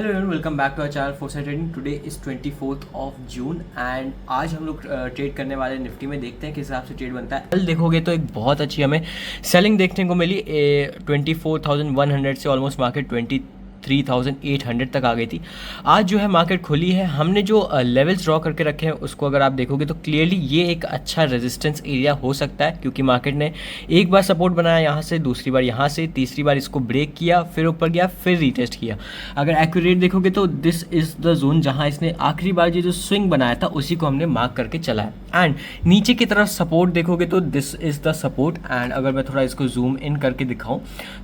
Hello everyone, welcome back to our channel Foresight trading. Today is 24th of June and आज हम लोग trade करने वाले Nifty में। देखते हैं किस हिसाब से ट्रेड बनता है। कल देखोगे तो एक बहुत अच्छी हमें सेलिंग देखने को मिली। 24,100 से ऑलमोस्ट मार्केट 23,800 तक आ गई थी। आज जो है मार्केट खुली है, हमने जो लेवल्स ड्रॉ करके रखे हैं उसको अगर आप देखोगे तो क्लियरली ये एक अच्छा रेजिस्टेंस एरिया हो सकता है, क्योंकि मार्केट ने एक बार सपोर्ट बनाया यहाँ से, दूसरी बार यहाँ से, तीसरी बार इसको ब्रेक किया, फिर ऊपर गया, फिर रीटेस्ट किया। अगर एक्यूरेट देखोगे तो दिस इज़ द जोन जहाँ इसने आखिरी बार जो स्विंग बनाया था उसी को हमने मार्क करके चला है। एंड नीचे की तरफ सपोर्ट देखोगे तो this is the support. And अगर मैं थोड़ा इसको जूम इन करके दिखाऊं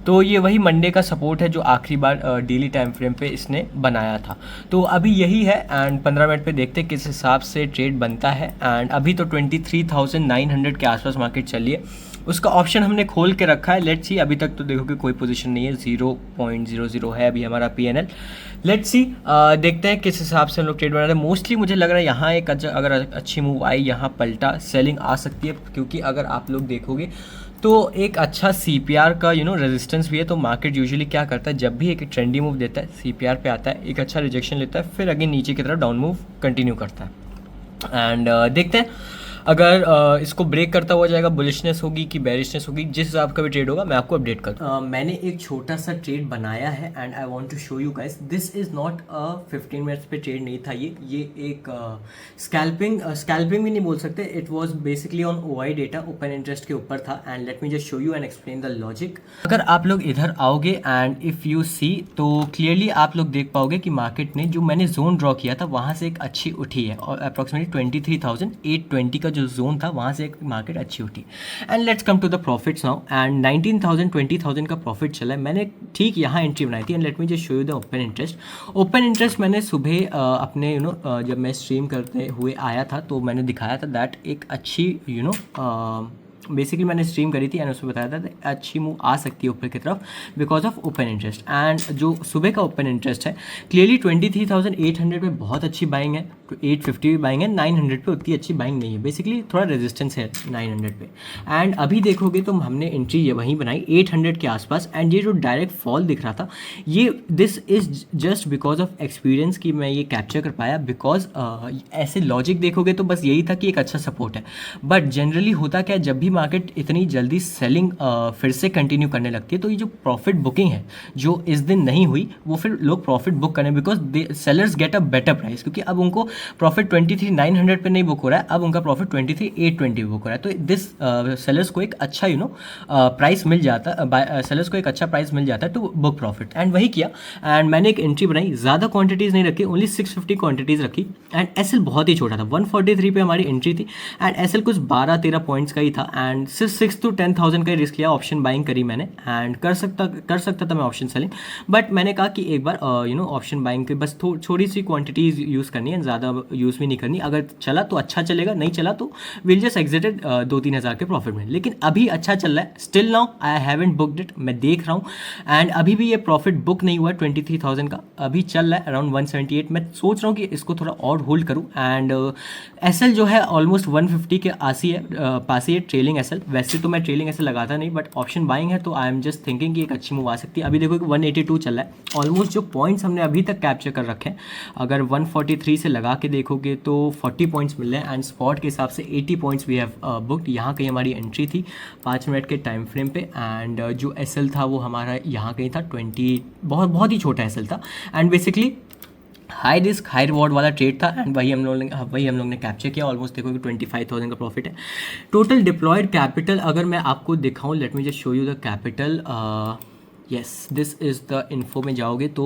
तो ये वही मंडे का सपोर्ट है जो आखिरी बार डेली टाइम फ्रेम पे इसने बनाया था। तो अभी यही है एंड 15 मिनट पे देखते हैं किस हिसाब से ट्रेड बनता है। एंड अभी तो 23,900 के आसपास मार्केट चल रही है। उसका ऑप्शन हमने खोल के रखा है। लेट्स सी, अभी तक तो देखो कि कोई पोजीशन नहीं है, 0.00 है अभी हमारा PNL। लेट्स सी, देखते हैं किस हिसाब से हम लोग ट्रेड बना रहे हैं। मोस्टली मुझे लग रहा है यहाँ एक अगर अच्छी मूव आई, यहाँ पलटा सेलिंग आ सकती है, क्योंकि अगर आप लोग देखोगे तो एक अच्छा CPR का रेजिस्टेंस भी है। तो मार्केट यूजुअली क्या करता है, जब भी एक ट्रेंडी मूव देता है, CPR पे आता है, एक अच्छा रिजेक्शन लेता है, फिर अगेन नीचे की तरफ डाउन मूव कंटिन्यू करता है। एंड देखते हैं अगर इसको ब्रेक करता हुआ जाएगा, बुलिशनेस होगी कि बेरिशनेस होगी, जिस हिसाब का भी ट्रेड होगा मैं आपको अपडेट कर मैंने एक छोटा सा ट्रेड बनाया है and I want to show you guys. This is not a 15 minutes पे ट्रेड नहीं था ये एक स्कैल्पिंग भी नहीं बोल सकते। It was basically on OI data, open interest के ऊपर था। And let me just show you and explain the logic. अगर आप लोग इधर आओगे एंड इफ़ यू सी तो क्लियरली आप लोग देख पाओगे कि मार्केट ने जो मैंने जोन ड्रॉ किया था वहाँ से एक अच्छी उठी है, और अप्रॉक्सीमेटली 23,820 का जो जोन था वहाँ से एक मार्केट अच्छी उठी। And let's come to the profits now. And 19,000 20,000 का प्रॉफिट चला है। मैंने ठीक यहाँ एंट्री बनाई थी। And let me just show you the open interest. Open interest मैंने सुबह अपने जब मैं स्ट्रीम करते हुए आया था तो मैंने दिखाया था दैट एक अच्छी बेसिकली मैंने स्ट्रीम करी थी एंड उसमें बताया था अच्छी मूव आ सकती है ऊपर की तरफ because of open interest. And जो सुबह का ओपन इंटरेस्ट है क्लियरली 23,800 पे बहुत अच्छी बाइंग है, तो 850 भी बाइंग है, 900 पे उतनी अच्छी बाइंग नहीं है, बेसिकली थोड़ा रेजिस्टेंस है 900 पे। एंड अभी देखोगे तो हमने एंट्री ये वहीं बनाई 800 के आसपास। एंड ये जो डायरेक्ट फॉल दिख रहा था ये this is just because of experience कि मैं ये कैप्चर कर पाया, बिकॉज ऐसे लॉजिक देखोगे तो बस यही था कि एक अच्छा सपोर्ट है। बट जनरली होता क्या है, जब भी मार्केट इतनी जल्दी सेलिंग फिर से कंटिन्यू करने लगती है तो ये जो प्रॉफिट बुकिंग है जो इस दिन नहीं हुई वो फिर लोग प्रॉफिट बुक करें, because sellers get a better price, क्योंकि अब उनको प्रॉफिट 23,900 पे नहीं बुक हो रहा है, अब उनका प्रॉफिट 23,820 बुक हो रहा है। तो दिस सेलर्स को एक अच्छा प्राइस मिल जाता है, सेलर्स को एक अच्छा प्राइस मिल जाता है टू बुक प्रॉफिट। एंड वही किया। एंड मैंने एक एंट्री बनाई, ज़्यादा क्वांटिटीज़ नहीं रखी, ओनली 650 क्वांटिटीज़ रखी। एंड SL बहुत ही छोटा था, 143 पे हमारी एंट्री थी। एंड SL कुछ 12-13 पॉइंट्स का ही था। एंड सिर्फ 6 to 10,000 का रिस्क लिया, ऑप्शन बाइंग करी मैंने। एंड कर सकता था मैं ऑप्शन सेलिंग, बट मैंने कहा कि एक बार ऑप्शन बाइंग के बस थोड़ी सी क्वांटिटीज यूज़ करनी है, ज़्यादा यूज़ भी नहीं करनी। अगर चला तो अच्छा चलेगा, नहीं चला तो विल जस्ट एग्जिटेड 2-3 हज़ार के प्रॉफिट में। लेकिन अभी अच्छा चल रहा है, still now I haven't booked it, मैं देख रहा हूँ। एंड अभी भी ये प्रॉफिट बुक नहीं हुआ 23,000 का, अभी चल रहा है अराउंड 178। मैं सोच रहा हूँ कि इसको थोड़ा और होल्ड करूँ। एंड SL जो है ऑलमोस्ट 150 के पास ही है ट्रेलिंग SL। वैसे तो मैं ट्रेलिंग SL लगाता नहीं, बट ऑप्शन बाइंग है तो आई एम जस्ट थिंकिंग कि एक अच्छी मूव आ सकती है। अभी देखो कि 182 चल रहा है। ऑलमोस्ट जो पॉइंट्स हमने अभी तक कैप्चर कर रखे हैं, अगर 143 से लगा के देखोगे तो 40 पॉइंट्स मिल रहे हैं। एंड स्पॉट के हिसाब से 80 पॉइंट्स वी हैव बुकड। यहाँ कहीं हमारी एंट्री थी 5 मिनट के टाइम फ्रेम पे। एंड जो SL था वो हमारा यहाँ कहीं था 20, बहुत ही छोटा SL था। And basically high risk high reward वाला ट्रेड था। एंड वही हम लोग ने कैप्चर किया। ऑलमोस्ट देखो कि 25,000 का प्रॉफिट है। टोटल डिप्लॉयड कैपिटल अगर मैं आपको दिखाऊं, late me just show you the capital. Yes, this is the info में जाओगे तो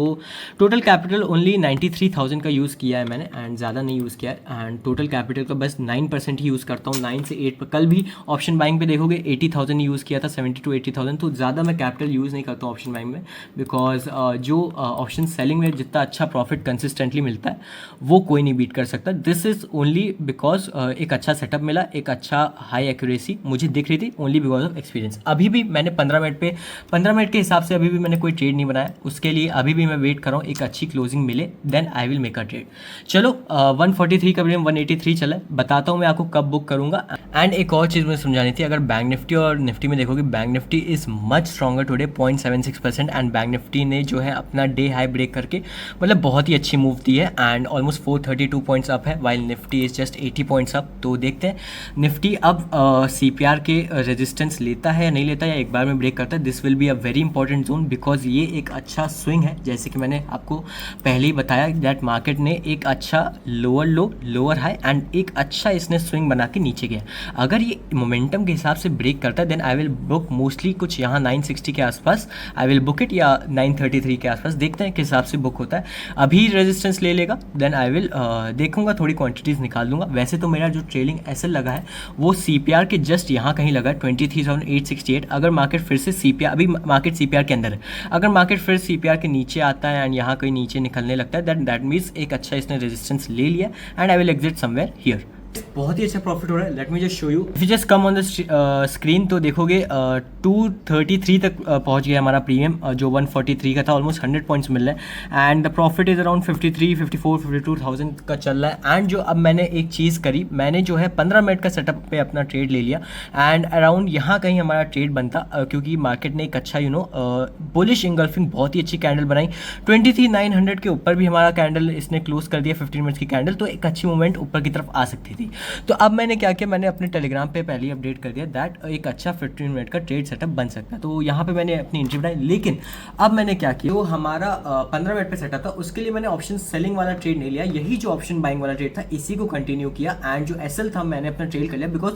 टोटल कैपिटल ओनली 93,000 का यूज़ किया है मैंने, एंड ज़्यादा नहीं यूज़ किया है। एंड टोटल कैपिटल का बस 9% ही यूज़ करता हूँ, 9 से 8 पर। कल भी ऑप्शन बाइंग पे देखोगे 80,000 यूज़ किया था, 70 to 80,000। तो ज़्यादा मैं कैपिटल यूज़ नहीं करता हूँ ऑप्शन बाइंग में, बिकॉज जो ऑप्शन सेलिंग में जितना अच्छा प्रॉफिट कंसिस्टेंटली मिलता है वो कोई नहीं बीट कर सकता। दिस इज़ ओनली बिकॉज एक अच्छा सेटअप मिला, एक अच्छा हाई एक्यूरेसी मुझे दिख रही थी, ओनली बिकॉज ऑफ एक्सपीरियंस। अभी भी मैंने 15 मिनट के हिसाब से अभी भी मैंने कोई ट्रेड नहीं बनाया, उसके लिए अभी भी मैं वेट कर रहा हूँ एक अच्छी क्लोजिंग मिले, then I will make a trade. चलो 143 का प्रीमियम 183 चला है, बताता हूँ मैं आपको कब बुक करूँगा। एंड एक और चीज़ मुझे समझानी थी, अगर बैंक निफ्टी और निफ्टी में देखोगे, bank Nifty is much stronger today 0.76%, and bank Nifty ने जो है अपना डे हाई ब्रेक करके मतलब बहुत ही अच्छी मूव दी है एंड ऑलमोस्ट 432 पॉइंट्स अप है, while Nifty is just 80 points up. तो देखते हैं निफ्टी अब CPR के रेजिस्टेंस लेता है या नहीं लेता, या एक बार में ब्रेक करता है। This will be a very important zone, because ये एक अच्छा स्विंग है, जैसे कि मैंने आपको पहले ही बताया दैट मार्केट ने एक अच्छा lower low, lower high and एक अच्छा इसने स्विंग बना के नीचे गया। अगर ये मोमेंटम के हिसाब से ब्रेक करता है then I will book mostly कुछ यहाँ 960 के आसपास आई विल बुक इट, या 933 के आसपास, देखते हैं किस हिसाब से बुक होता है। अभी रेजिस्टेंस ले लेगा देन आई विल देखूंगा, थोड़ी क्वांटिटीज़ निकाल लूँगा। वैसे तो मेरा जो ट्रेलिंग एसएल लगा है वो CPR के जस्ट यहाँ कहीं लगा है 23,868। अगर मार्केट फिर से CPR, अभी मार्केट CPR के अंदर है, अगर मार्केट फिर CPR के नीचे आता है एंड यहाँ कहीं नीचे निकलने लगता है दैट मीन्स एक अच्छा इसने रेजिस्टेंस ले लिया and I will exit somewhere here. बहुत ही अच्छा प्रॉफिट हो रहा है, late me just show you. If you just come on the screen तो देखोगे 233 तक पहुंच गया हमारा प्रीमियम, जो 143 का था, ऑलमोस्ट 100 पॉइंट्स मिल रहा है and the profit is around 53, 54, 52,000 का चल रहा है। एंड जो अब मैंने एक चीज़ करी, मैंने जो है 15 मिनट का सेटअप पे अपना ट्रेड ले लिया एंड अराउंड यहाँ कहीं हमारा ट्रेड बनता, क्योंकि मार्केट ने एक अच्छा बुलिश इंगल्फिंग बहुत ही अच्छी कैंडल बनाई, 23,900 के ऊपर भी हमारा कैंडल इसने क्लोज कर दिया 15 मिनट्स की कैंडल, तो एक अच्छी मूवमेंट ऊपर की तरफ आ सकती थी। तो अब मैंने क्या किया, मैंने अपने टेलीग्राम पे पहले ही अपडेट कर दिया दैट एक अच्छा 15 मिनट का ट्रेड सेटअप बन सकता है। तो यहाँ पे मैंने अपनी एंट्री बनाई, लेकिन अब मैंने क्या किया, वो हमारा 15 मिनट पे सेटअप था, उसके लिए मैंने ऑप्शन सेलिंग वाला ट्रेड नहीं लिया, यही जो ऑप्शन बाइंग वाला ट्रेड था इसी को कंटिन्यू किया एंड जो एसएल था मैंने अपना ट्रेड कर लिया, बिकॉज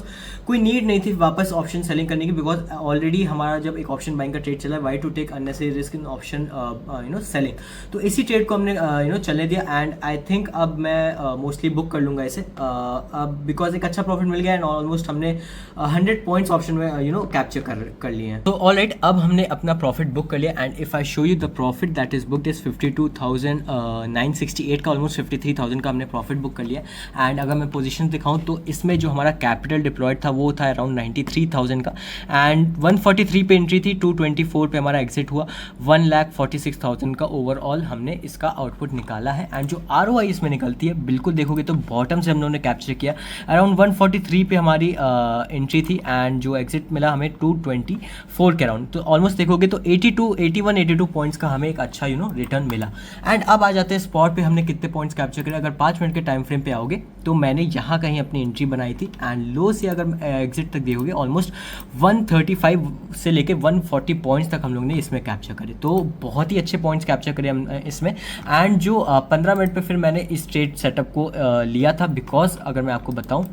कोई नीड नहीं थी वापस ऑप्शन सेलिंग करने की, बिकॉज ऑलरेडी हमारा जब एक ऑप्शन बाइंग का ट्रेड चला, why to take unnecessary risk in option selling. तो इसी ट्रेड को हमने चलने दिया एंड आई थिंक अब मैं मोस्टली बुक कर लूँगा इसे, अब बिकॉज एक अच्छा प्रॉफिट मिल गया एंड ऑलमोस्ट हमने 100 पॉइंट्स ऑप्शन में कैप्चर कर लिए हैं। तो ऑलराइट, अब हमने अपना प्रॉफिट बुक कर लिया and if I show you the profit that is booked is 52,968 का, ऑलमोस्ट 53,000 का हमने प्रॉफिट बुक कर लिया। एंड अगर मैं पोजीशन दिखाऊं तो इसमें जो हमारा कैपिटल डिप्लॉयड था वो था अराउंड 93,000 का एंड 143 पे एंट्री थी, 224 पे हमारा एग्जिट हुआ, 1,46,000 का ओवरऑल हमने इसका आउटपुट निकाला है। एंड जो ROI इसमें निकलती है, बिल्कुल देखोगे तो बॉटम से हम लोगों ने कैप्चर किया, अराउंड 143 पे हमारी एंट्री थी एंड जो एग्जिट मिला हमें 224 के अराउंड। तो ऑलमोस्ट देखोगे तो 82 पॉइंट्स का हमें एक अच्छा रिटर्न मिला। एंड अब आ जाते हैं स्पॉट पे हमने कितने पॉइंट्स कैप्चर करे। अगर 5 मिनट के टाइम फ्रेम पे आओगे तो मैंने यहाँ कहीं अपनी एंट्री बनाई थी एंड लो से अगर एग्जिट तक देखोगे ऑलमोस्ट 135 से लेके 140 पॉइंट्स तक हम लोग ने इसमें कैप्चर करे, तो बहुत ही अच्छे पॉइंट्स कैप्चर करे हम इसमें। एंड जो 15 मिनट पे फिर मैंने इस ट्रेड सेटअप को लिया था, बिकॉज अगर मैं आपको बताऊं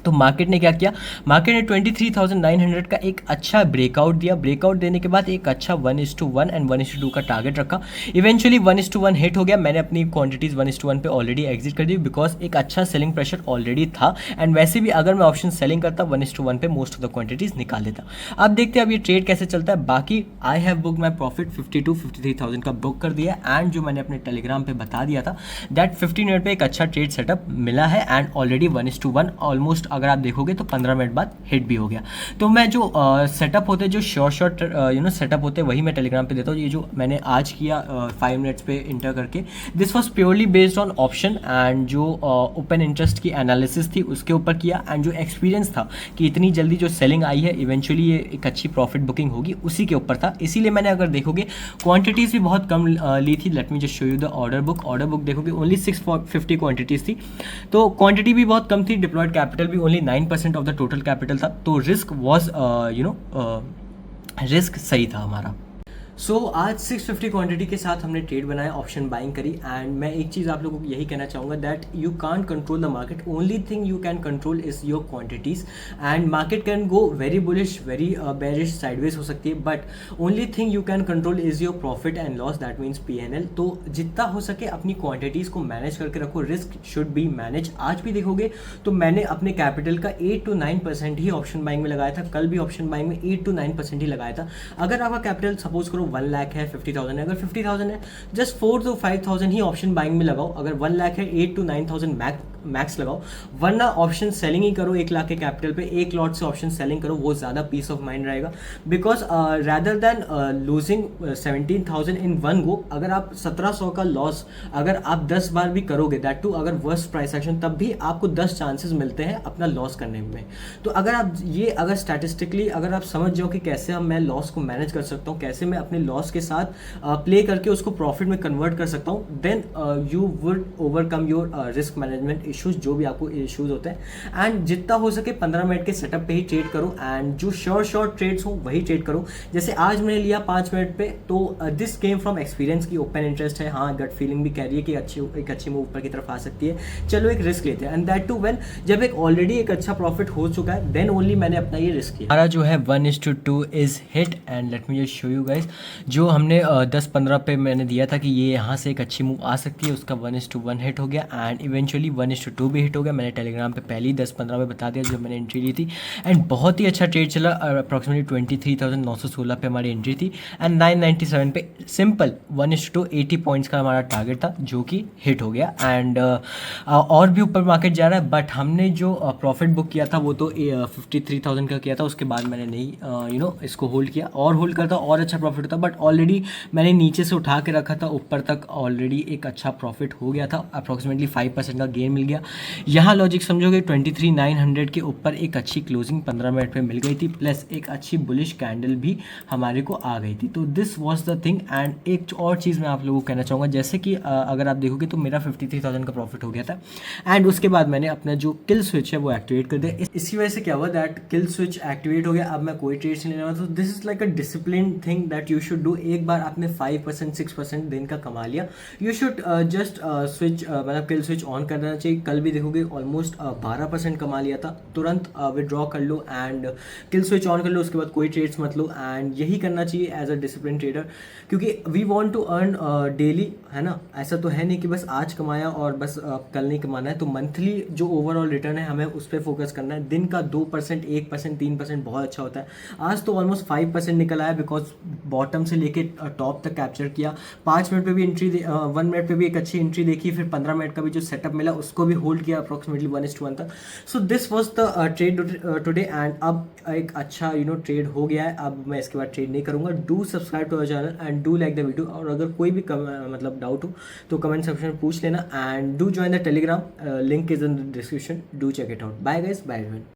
तो मार्केट ने क्या किया, मार्केट ने 23,900 का एक अच्छा ब्रेकआउट दिया, ब्रेकआउट देने के बाद एक अच्छा 1:1 एंड 1:2 का टारगेट रखा, इवेंचुअली 1:1 हिट हो गया। मैंने अपनी क्वांटिटीज 1:1 पे ऑलरेडी एग्जिट कर दी, बिकॉज एक अच्छा सेलिंग प्रेशर ऑलरेडी था एंड वैसे भी अगर मैं ऑप्शन सेलिंग करता 1:1 पे मोस्ट ऑफ द क्वांटिटीज निकाल देता। अब देखते हैं अब ये ट्रेड कैसे चलता है। बाकी I have book my profit 53,000 का बुक कर दिया एंड जो मैंने अपने टेलीग्राम पे बता दिया था दैट 15 मिनट पे एक अच्छा ट्रेड सेटअप मिला है एंड ऑलरेडी 1:1 ऑलमोस्ट अगर आप देखोगे तो 15 मिनट बाद हिट भी हो गया। तो मैं जो सेटअप होते जो शॉर्ट सेटअप होते वही मैं टेलीग्राम पे देता हूँ। ये जो मैंने आज किया 5 मिनट्स पे इंटर करके, this was purely based on option and जो ओपन इंटरेस्ट की एनालिसिस थी उसके ऊपर किया एंड जो एक्सपीरियंस था कि इतनी जल्दी जो सेलिंग आई है इवेंचुअली ये एक अच्छी प्रॉफिट बुकिंग होगी उसी के ऊपर था। इसीलिए मैंने अगर देखोगे क्वांटिटीज़ भी बहुत कम ली थी। Late me just show you the order book देखोगे ओनली 650 क्वांटिटीज़ थी, तो क्वांटिटी भी बहुत कम थी, डिप्लॉयड कैपिटल भी only 9% of the total capital था, तो रिस्क वॉज रिस्क सही था हमारा। सो आज 650 क्वांटिटी के साथ हमने ट्रेड बनाया, ऑप्शन बाइंग करी एंड मैं एक चीज़ आप लोगों को यही कहना चाहूँगा that you can't control the market, only thing you can control is your quantities and market can go very bullish very bearish sideways हो सकती है, but only thing you can control is your profit and loss, that means PNL। तो जितना हो सके अपनी quantities को manage करके रखो, रिस्क शुड बी मैनेज। आज भी देखोगे तो मैंने अपने कैपिटल का 8 to 9% ही ऑप्शन बाइंग में लगाया था, कल भी ऑप्शन बाइंग में 8 to 9% ही लगाया था। अगर आपका कैपिटल सपोज करो 1 लाख है, 50,000 है, अगर 50,000 है just 4 to 5,000 he option buying में लगाओ। अगर 1 लाख है 8 to 9,000 मैक्स लगाओ, वरना ऑप्शन सेलिंग ही करो 1 लाख के कैपिटल पे, 1 लॉट से ऑप्शन सेलिंग करो, वो ज़्यादा पीस ऑफ माइंड रहेगा। Because rather than losing 17,000 in one go, अगर आप 1700 का लॉस अगर आप 10 बार भी करोगे, दैट टू अगर वर्स्ट प्राइस एक्शन, तब भी आपको 10 चांसेस मिलते हैं अपना लॉस करने में। तो अगर आप ये अगर स्टैटिस्टिकली अगर आप समझ जाओ कि कैसे हम मैं लॉस को मैनेज कर सकता हूँ, कैसे मैं अपने लॉस के साथ प्ले करके उसको प्रॉफिट में कन्वर्ट कर सकता हूँ, then you would overcome your risk management issues, जो भी आपको इश्यूज होते हैं। एंड जितना हो सके 15 मिनट के सेटअप पे ही ट्रेड करो, एंड जो शॉर्ट ट्रेड्स हो वही ट्रेड करो। जैसे आज मैंने लिया 5 मिनट पे, तो दिस केम फ्रॉम एक्सपीरियंस की ओपन इंटरेस्ट है, हाँ गट फीलिंग भी कह रही है कि एक अच्छी मूव ऊपर की तरफ आ सकती है, चलो एक रिस्क लेते हैं। एंड दैट टू व्हेन जब एक ऑलरेडी एक अच्छा प्रॉफिट हो चुका है, देन ओनली मैंने अपना ये रिस्क किया। हमारा जो है 1:2 is hit, and let me just show you guys, जो हमने 10-15 पे मैंने दिया था कि ये यहाँ से एक अच्छी मूव आ सकती है, उसका 1:1 हिट हो गया, एंड इवेंचुअली 1:2 भी हिट हो गया। मैंने टेलीग्राम पे पहले ही 10-15 में बता दिया जब मैंने एंट्री ली थी, एंड बहुत ही अच्छा ट्रेड चला। अप्रॉक्सीमेटली 23,916 पे हमारी एंट्री थी, एंड 997 पे सिंपल 1:2 80 पॉइंट्स का हमारा टारगेट था, जो कि हिट हो गया। एंड और भी ऊपर मार्केट जा रहा है, बट हमने जो प्रॉफिट बुक किया था वो तो 53,000 का किया था, उसके बाद मैंने नहीं इसको होल्ड किया, और होल्ड करता और अच्छा प्रॉफिट होता, बट ऑलरेडी मैंने नीचे से उठा के रखा था, ऊपर तक ऑलरेडी एक अच्छा प्रॉफिट हो गया था, अप्रॉक्सीमेटली 5% का गेन मिल गया। यहाँ लॉजिक समझोगे, 23,900 के ऊपर एक अच्छी क्लोजिंग 15 मिनट पे मिल गई थी, प्लस एक अच्छी बुलिश कैंडल भी हमारे को आ गई थी। तो this was the thing. And एक और चीज़ मैं आप लोगों को कहना चाहूँगा, जैसे कि अगर आप देखोगे तो मेरा 53,000 का प्रॉफिट हो गया था, एंड उसके बाद मैंने अपना जो किल स्विच है वो एक्टिवेट कर दिया। इसकी वजह से क्या हुआ, दैट किल स्विच एक्टिवेट हो गया, अब मैं कोई ट्रेड्स नहीं ले रहा। तो this is like a discipline thing that you should do. एक बार आपने 5% 6% दिन का कमा लिया, यू शुड जस्ट स्विच, मतलब किल स्विच ऑन कर देना चाहिए। कल भी देखोगे ऑलमोस्ट 12% कमा लिया था, तुरंत विड्रॉ कर लो एंड किल स्विच ऑन कर लो, उसके बाद कोई ट्रेड्स मत लो। एंड यही करना चाहिए एज अ डिसिप्लिन ट्रेडर, क्योंकि we want to earn daily, है ना। ऐसा तो है नहीं कि बस आज कमाया और बस कल नहीं कमाना है। तो मंथली जो ओवरऑल रिटर्न है हमें उस पर फोकस करना है। दिन का 2%, 1%, 3% बहुत अच्छा होता है। आज तो ऑलमोस्ट 5% निकल आया, बिकॉज बॉटम से लेके टॉप तक कैप्चर किया। 5 मिनट पे भी एंट्री, 1 मिनट पे भी एक अच्छी एंट्री देखी, फिर 15 मिनट का भी जो सेटअप मिला उसको भी होल्ड किया अप्रॉक्सीमेटली 1:1 तक। So this was the trade today, and अब एक अच्छा ट्रेड हो गया है। अब मैं इसके बाद ट्रेड नहीं करूँगा। Do subscribe to our channel and do like the video, और अगर कोई भी मतलब डाउट हो तो कमेंट सेक्शन में पूछ लेना, and do join the Telegram, link is in the description, do check it out. Bye guys, bye everyone.